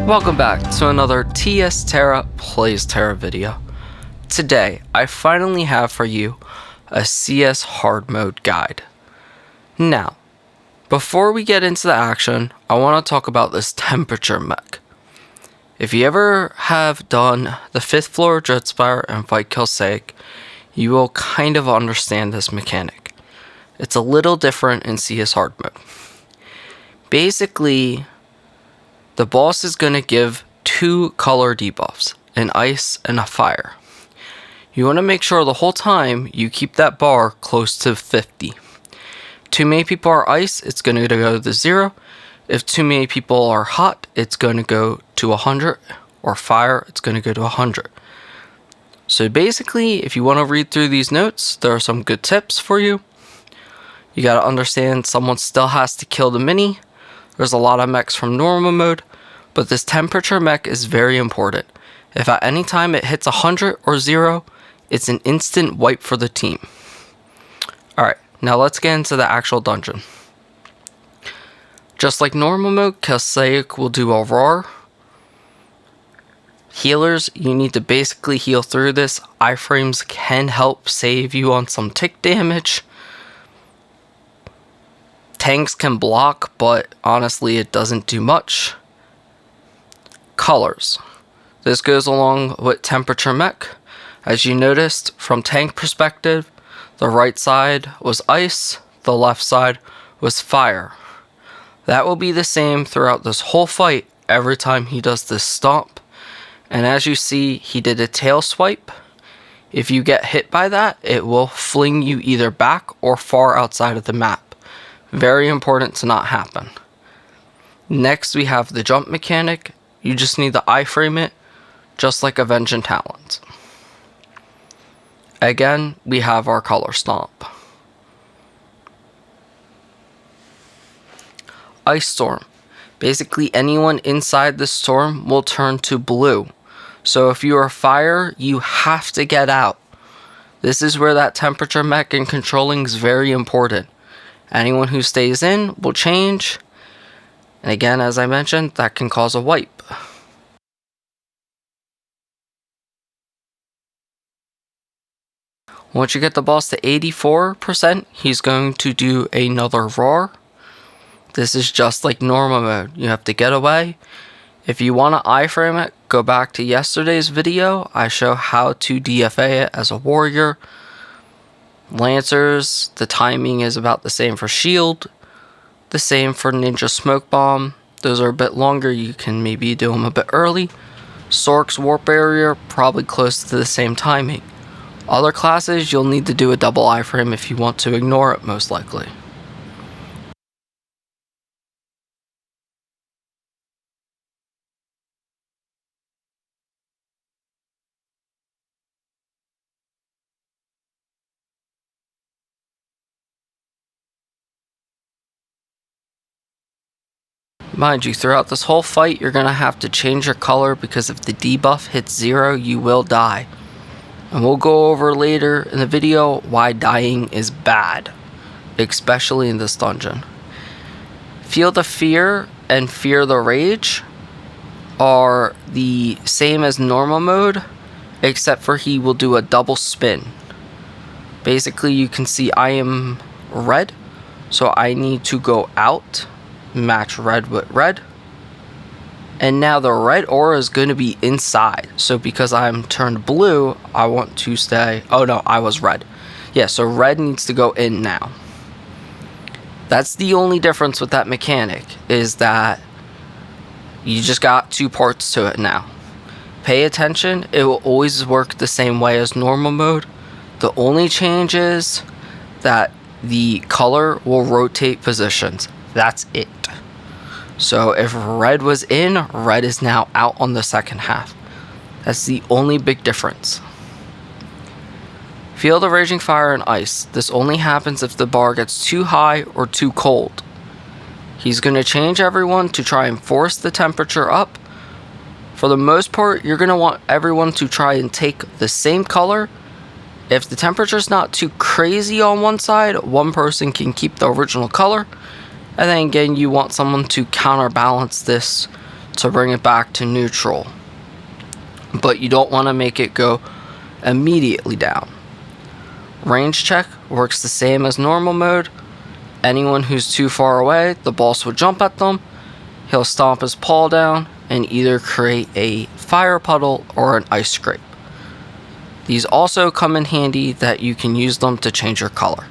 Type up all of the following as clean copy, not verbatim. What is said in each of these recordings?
Welcome back to another Tera Plays Tera video. Today, I finally have for you a CS hard mode guide. Now, before we get into the action, I want to talk about this temperature mech. If you ever have done the 5th floor Dreadspire and Fight Kill Sake, you will kind of understand this mechanic. It's a little different in CS hard mode. Basically, the boss is going to give 2 color debuffs, an ice and a fire. You want to make sure the whole time you keep that bar close to 50. Too many people are ice, it's going to go to 0. If too many people are hot, it's going to go to 100. Or fire, it's going to go to 100. So basically, if you want to read through these notes, there are some good tips for you. You got to understand someone still has to kill the mini. There's a lot of mechs from normal mode, but this temperature mech is very important. If at any time it hits 100 or 0, it's an instant wipe for the team. Alright, now let's get into the actual dungeon. Just like normal mode, Kasaic will do a roar. Healers, you need to basically heal through this. Iframes can help save you on some tick damage. Tanks can block, but honestly it doesn't do much. Colors. This goes along with temperature mech. As you noticed, from tank perspective, the right side was ice, the left side was fire. That will be the same throughout this whole fight every time he does this stomp. And as you see, he did a tail swipe. If you get hit by that, it will fling you either back or far outside of the map. Very important to not happen. Next, we have the jump mechanic. You just need to iframe it, just like Avenging Talent. Again, we have our color stomp. Ice storm. Basically, anyone inside the storm will turn to blue. So if you are fire, you have to get out. This is where that temperature mech and controlling is very important. Anyone who stays in will change. And again, as I mentioned, that can cause a wipe. Once you get the boss to 84%, he's going to do another roar. This is just like normal mode. You have to get away. If you want to iframe it, go back to yesterday's video. I show how to DFA it as a warrior. Lancers, the timing is about the same for shield. The same for ninja smoke bomb. Those are a bit longer. You can maybe do them a bit early. Sork's warp barrier, probably close to the same timing. Other classes, you'll need to do a double iframe if you want to ignore it, most likely. Mind you, throughout this whole fight, you're going to have to change your color because if the debuff hits 0, you will die. And we'll go over later in the video why dying is bad, especially in this dungeon. Feel the Fear and Fear the Rage are the same as normal mode, except for he will do a double spin. Basically, you can see I am red, so I need to go out. Match red with red, and now the red aura is going to be inside, so because I'm turned blue, I want to stay. Oh no, I was red. Yeah, so red needs to go in now. That's the only difference with that mechanic, is that you just got 2 parts to it now. Pay attention, it will always work the same way as normal mode. The only change is that the color will rotate positions. That's it. So if red was in, red is now out on the second half. That's the only big difference. Feel the Raging Fire and Ice. This only happens if the bar gets too high or too cold. He's going to change everyone to try and force the temperature up. For the most part, you're going to want everyone to try and take the same color. If the temperature's not too crazy on one side, one person can keep the original color. And then again, you want someone to counterbalance this to bring it back to neutral. But you don't want to make it go immediately down. Range check works the same as normal mode. Anyone who's too far away, the boss will jump at them. He'll stomp his paw down and either create a fire puddle or an ice scrape. These also come in handy that you can use them to change your color.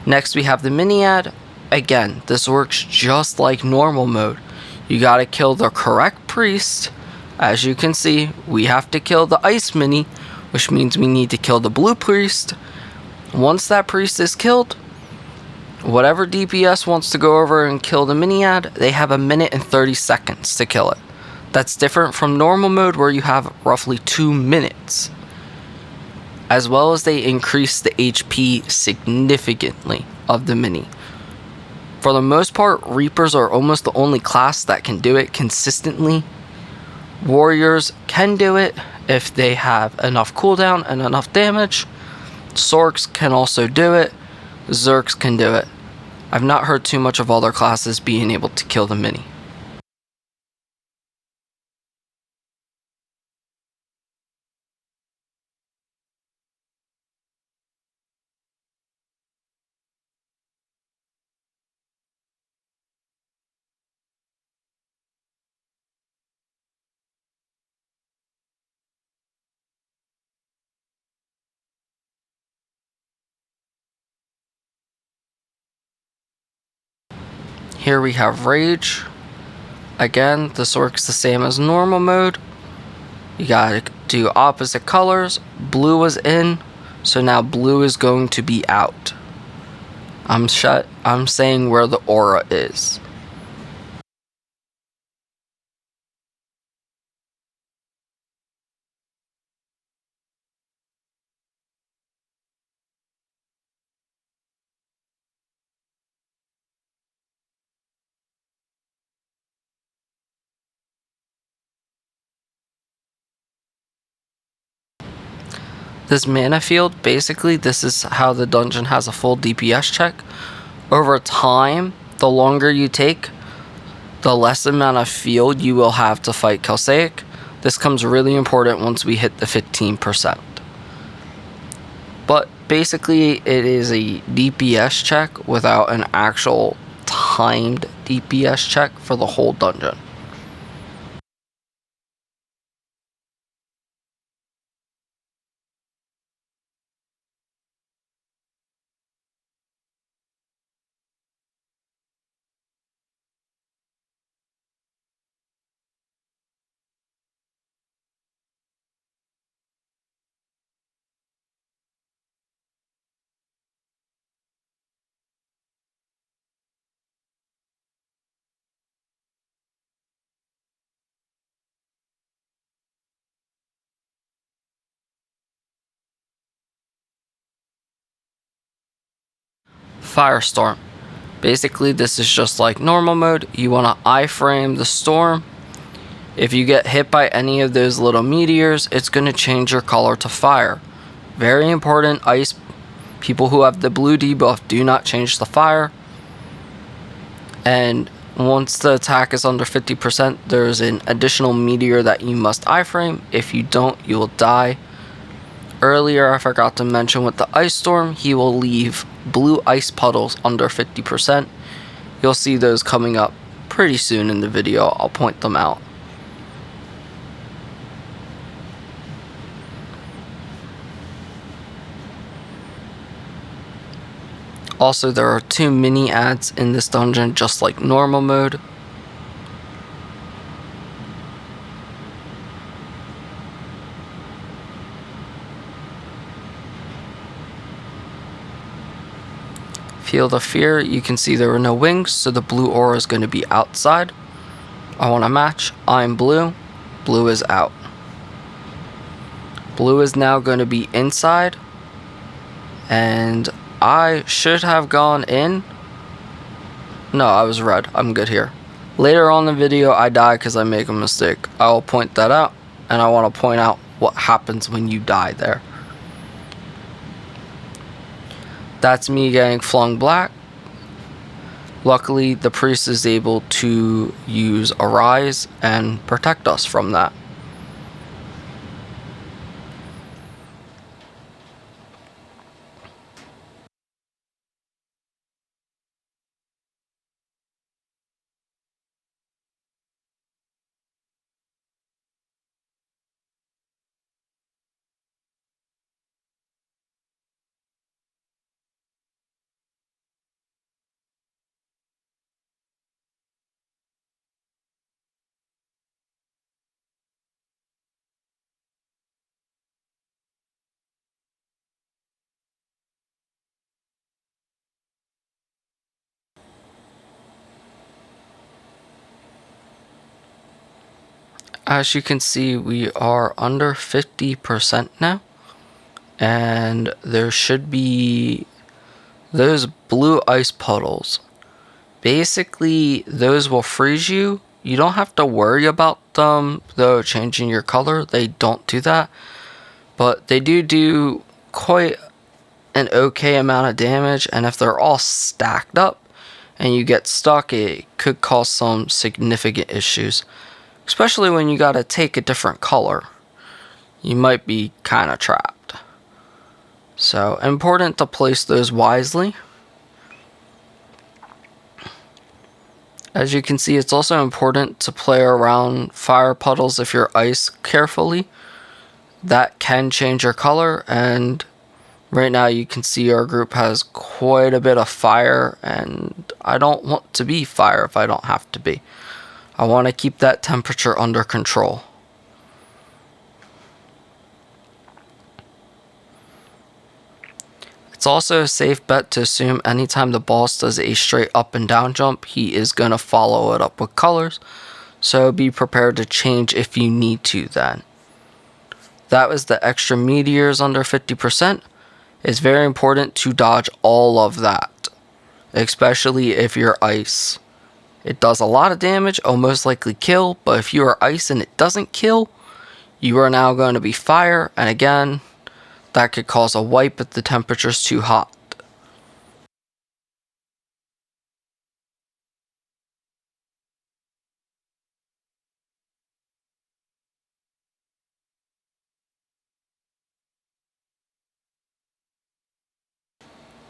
Next we have the mini ad. Again, this works just like normal mode. You gotta kill the correct priest. As you can see, we have to kill the ice mini, which means we need to kill the blue priest. Once that priest is killed, whatever DPS wants to go over and kill the mini ad, they have 1 minute and 30 seconds to kill it. That's different from normal mode where you have roughly 2 minutes. As well as they increase the HP significantly of the mini. For the most part, Reapers are almost the only class that can do it consistently. Warriors can do it if they have enough cooldown and enough damage. Sorks can also do it. Zerks can do it. I've not heard too much of other classes being able to kill the mini. Here we have Rage. Again, this works the same as normal mode. You gotta do opposite colors. Blue was in, so now blue is going to be out. I'm saying where the aura is. This mana field, basically this is how the dungeon has a full DPS check. Over time, the longer you take, the less amount of field you will have to fight Kelsaic. This comes really important once we hit the 15%. But basically it is a DPS check without an actual timed DPS check for the whole dungeon. Firestorm. Basically this is just like normal mode. You want to iframe the storm. If you get hit by any of those little meteors, it's going to change your color to fire. Very important. Ice people who have the blue debuff do not change the fire. And once the attack is under 50%, there's an additional meteor that you must iframe. If you don't, you will die. Earlier I forgot to mention with the ice storm, he will leave blue ice puddles under 50%. You'll see those coming up pretty soon in the video. I'll point them out. Also, there are 2 mini ads in this dungeon just like normal mode. Field of Fear, you can see there are no wings, so the blue aura is going to be outside. I want to match. I'm blue. Blue is out. Blue is now going to be inside. And I should have gone in. No, I was red. I'm good here. Later on in the video, I die because I make a mistake. I will point that out. And I want to point out what happens when you die there. That's me getting flung black. Luckily, the priest is able to use Arise and protect us from that. As you can see, we are under 50% now, and there should be those blue ice puddles. Basically, those will freeze you. You don't have to worry about them, though, changing your color. They don't do that, but they do quite an okay amount of damage, and if they're all stacked up and you get stuck, it could cause some significant issues, especially when you gotta take a different color. You might be kind of trapped. So, important to place those wisely. As you can see, it's also important to play around fire puddles if you're ice carefully. That can change your color, and right now you can see our group has quite a bit of fire, and I don't want to be fire if I don't have to be. I want to keep that temperature under control. It's also a safe bet to assume anytime the boss does a straight up and down jump, he is going to follow it up with colors, so be prepared to change if you need to then. That was the extra meteors under 50%. It's very important to dodge all of that, especially if you're ice. It does a lot of damage, almost likely kill, but if you are ice and it doesn't kill, you are now going to be fire, and again, that could cause a wipe if the temperature's too hot.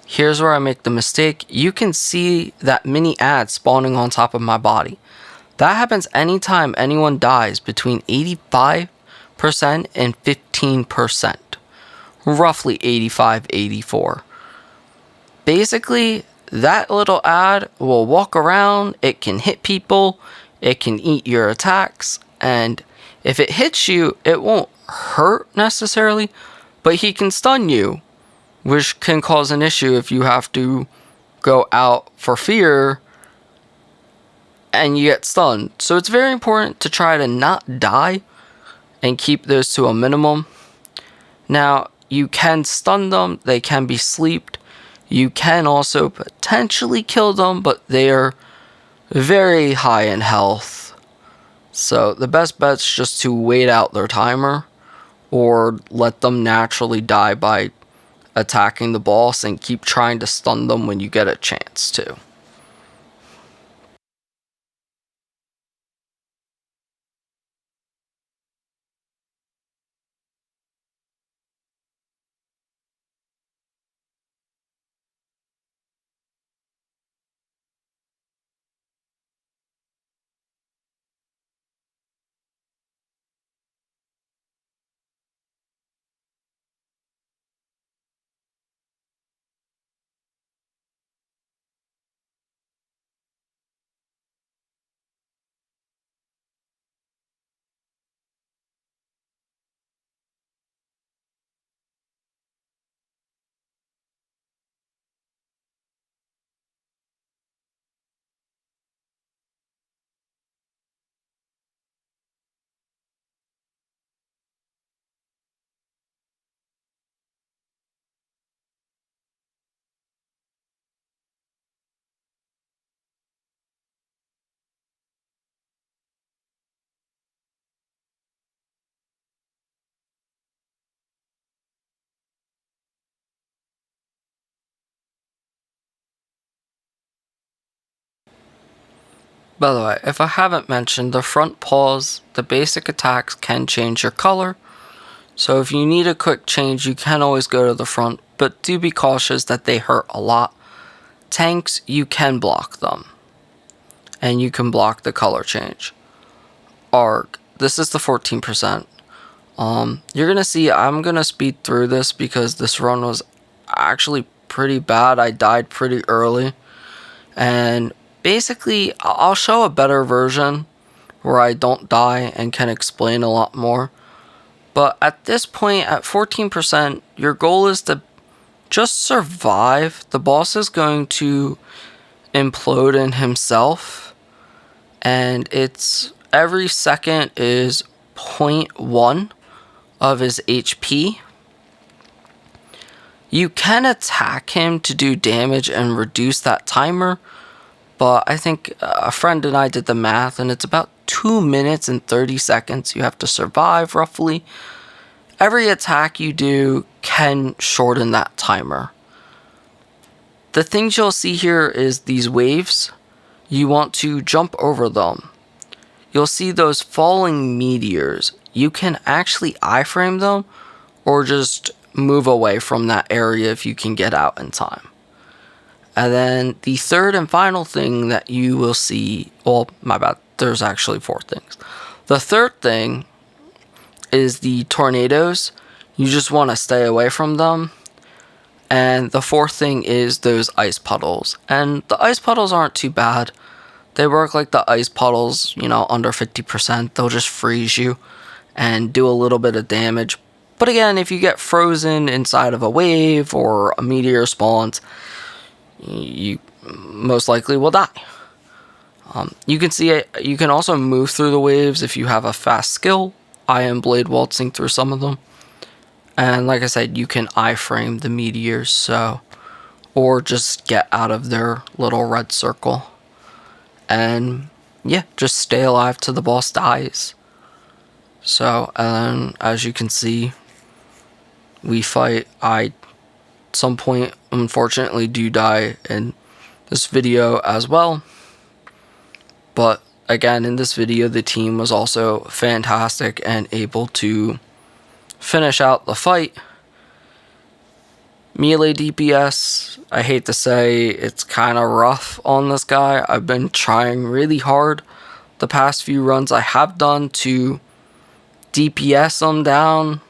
Here's where I make the mistake. You can see that mini ad spawning on top of my body. That happens anytime anyone dies between 85% and 15%. Roughly 85, 84. Basically, that little ad will walk around, it can hit people, it can eat your attacks, and if it hits you, it won't hurt necessarily, but he can stun you, which can cause an issue if you have to go out for fear and you get stunned. So it's very important to try to not die and keep those to a minimum. Now, you can stun them, they can be sleeped. You can also potentially kill them, but they are very high in health. So the best bet's just to wait out their timer or let them naturally die by attacking the boss and keep trying to stun them when you get a chance to. By the way, if I haven't mentioned, the front paws, the basic attacks can change your color. So if you need a quick change, you can always go to the front, but do be cautious that they hurt a lot. Tanks, you can block them. And you can block the color change. Arg, this is the 14%. You're gonna see, I'm gonna speed through this because this run was actually pretty bad. I died pretty early. And basically, I'll show a better version where I don't die and can explain a lot more. But at this point, at 14%, your goal is to just survive. The boss is going to implode in himself. And it's every second is 0.1 of his HP. You can attack him to do damage and reduce that timer, but I think a friend and I did the math, and it's about 2 minutes and 30 seconds you have to survive, roughly. Every attack you do can shorten that timer. The things you'll see here is these waves. You want to jump over them. You'll see those falling meteors. You can actually iframe them, or just move away from that area if you can get out in time. And then the third and final thing that you will see, well, my bad, there's actually 4 things. The third thing is the tornadoes. You just want to stay away from them. And the fourth thing is those ice puddles. And the ice puddles aren't too bad. They work like the ice puddles, under 50%. They'll just freeze you and do a little bit of damage. But again, if you get frozen inside of a wave or a meteor spawns, you most likely will die. You can see it. You can also move through the waves if you have a fast skill. I am blade waltzing through some of them. And like I said, you can iframe the meteors, or just get out of their little red circle. And yeah, just stay alive till the boss dies. So, and as you can see, we fight. I, at some point, unfortunately, do die in this video as well. But again, in this video, the team was also fantastic and able to finish out the fight. Melee DPS, I hate to say, it's kind of rough on this guy. I've been trying really hard the past few runs I have done to DPS him down.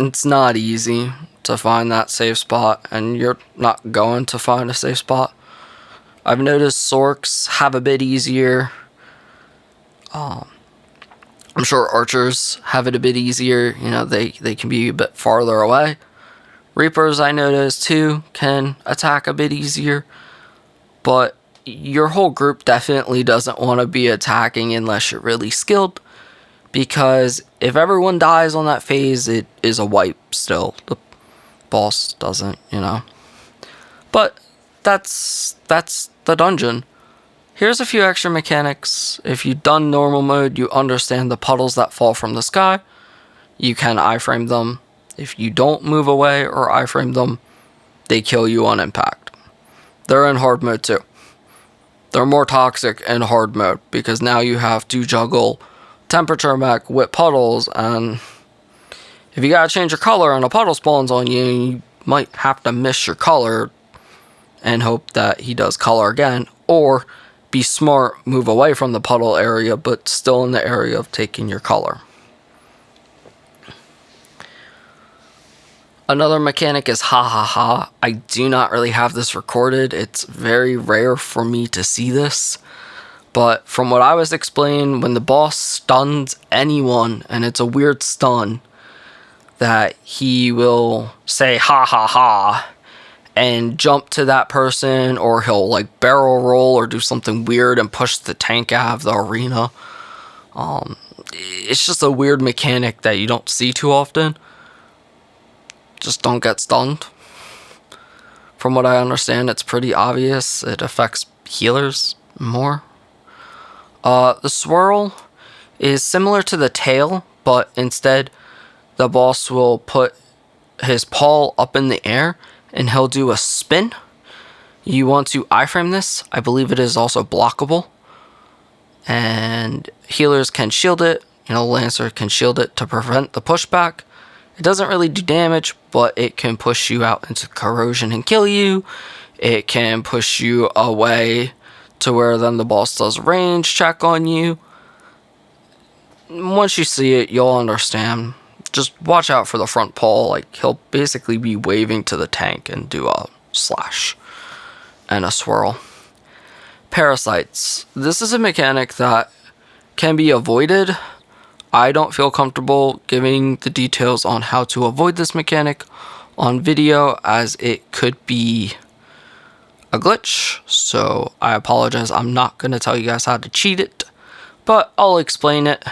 It's not easy to find that safe spot, and you're not going to find a safe spot. I've noticed Sorks have a bit easier. I'm sure archers have it a bit easier. They can be a bit farther away. Reapers, I noticed too, can attack a bit easier. But your whole group definitely doesn't want to be attacking unless you're really skilled. Because if everyone dies on that phase, it is a wipe still. The boss doesn't, But that's the dungeon. Here's a few extra mechanics. If you've done normal mode, you understand the puddles that fall from the sky. You can iframe them. If you don't move away or iframe them, they kill you on impact. They're in hard mode too. They're more toxic in hard mode because now you have to juggle temperature mech with puddles, and if you gotta change your color and a puddle spawns on you, you might have to miss your color and hope that he does color again, or be smart, move away from the puddle area, but still in the area of taking your color. Another mechanic is ha ha ha. I do not really have this recorded. It's very rare for me to see this. But from what I was explained, when the boss stuns anyone, and it's a weird stun, that he will say ha ha ha and jump to that person, or he'll like barrel roll or do something weird and push the tank out of the arena. It's just a weird mechanic that you don't see too often. Just don't get stunned. From what I understand, it's pretty obvious. It affects healers more. The swirl is similar to the tail, but instead the boss will put his paw up in the air and he'll do a spin. You want to iframe this. I believe it is also blockable. and healers can shield it. Lancer can shield it to prevent the pushback. It doesn't really do damage, but it can push you out into corrosion and kill you. It can push you away to where then the boss does range check on you. Once you see it, you'll understand. Just watch out for the front paw. Like, he'll basically be waving to the tank and do a slash and a swirl. Parasites. This is a mechanic that can be avoided. I don't feel comfortable giving the details on how to avoid this mechanic on video, as it could be a glitch, so I apologize. I'm not going to tell you guys how to cheat it, but I'll explain it.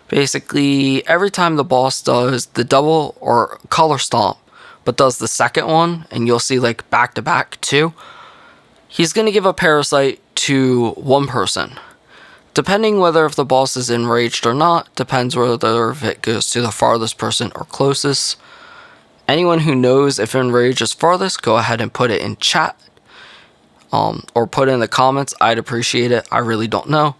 Basically, every time the boss does the double or color stomp, but does the second one, and you'll see like back to back too, he's going to give a parasite to one person. Depending whether if the boss is enraged or not, depends whether if it goes to the farthest person or closest. Anyone who knows if enraged is farthest, go ahead and put it in chat. Or put it in the comments. I'd appreciate it. I really don't know.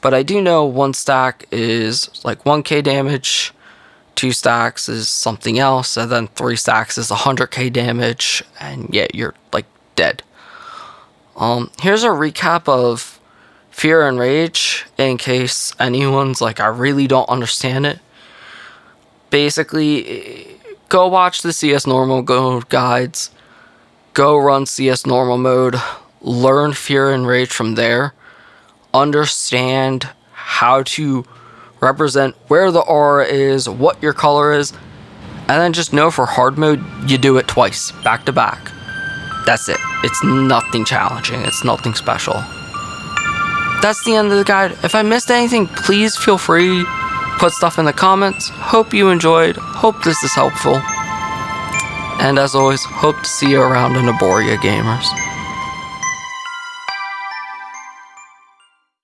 But I do know 1 stack is like 1k damage, 2 stacks is something else, and then 3 stacks is 100k damage, and yeah, you're like dead. Here's a recap of Fear and Rage, in case anyone's like, I really don't understand it. Basically, go watch the CS normal mode guides, go run CS normal mode, learn Fear and Rage from there, understand how to represent where the aura is, what your color is, and then just know for hard mode, you do it twice, back to back. That's it. It's nothing challenging. It's nothing special. That's the end of the guide. If I missed anything, please feel free. Put stuff in the comments. Hope you enjoyed. Hope this is helpful. And as always, hope to see you around in Aboria, gamers.